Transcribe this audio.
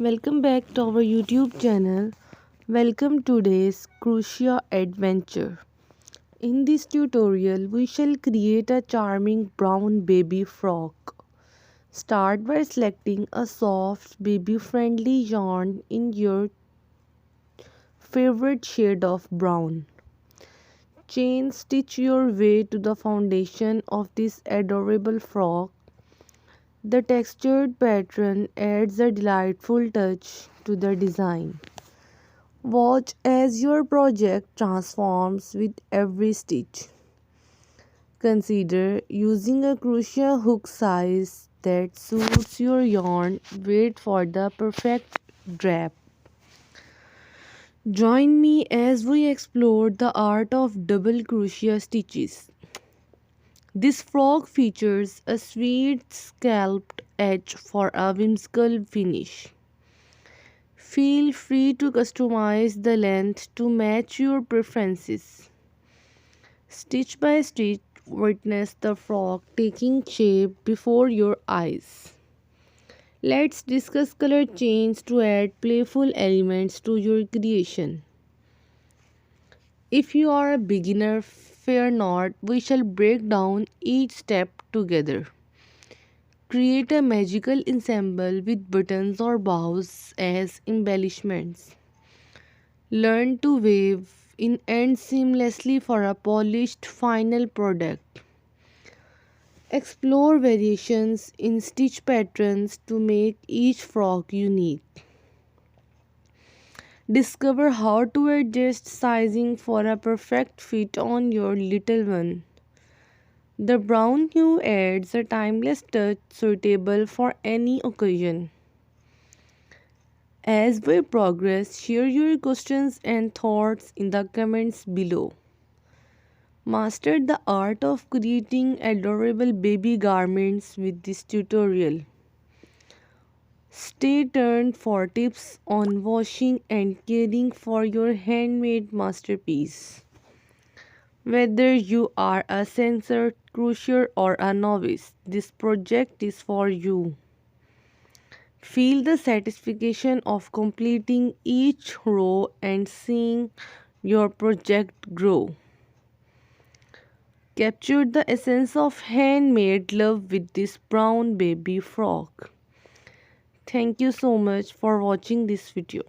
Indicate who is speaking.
Speaker 1: Welcome back to our YouTube channel. Welcome to today's Crochet adventure. In this tutorial, we shall create a charming brown baby frock. Start by selecting a soft baby-friendly yarn in your favorite shade of brown. Chain stitch your way to the foundation of this adorable frock. The textured pattern adds a delightful touch to the design. Watch as your project transforms with every stitch. Consider using a crochet hook size that suits your yarn. Wait for the perfect drape. Join me as we explore the art of double crochet stitches. This frock features a sweet scalloped edge for a whimsical finish. Feel free to customize the length to match your preferences. Stitch by stitch, witness the frock taking shape before your eyes. Let's discuss color change to add playful elements to your creation. If you are a beginner, fear not, we shall break down each step together. Create a magical ensemble with buttons or bows as embellishments. Learn to weave in ends seamlessly for a polished final product. Explore variations in stitch patterns to make each frock unique. Discover how to adjust sizing for a perfect fit on your little one. The brown hue adds a timeless touch suitable for any occasion. As we progress, share your questions and thoughts in the comments below. Master the art of creating adorable baby garments with this tutorial. Stay tuned for tips on washing and caring for your handmade masterpiece. Whether you are a seasoned crocheter or a novice, this project is for you. Feel the satisfaction of completing each row and seeing your project grow. Capture the essence of handmade love with this brown baby frock. Thank you so much for watching this video.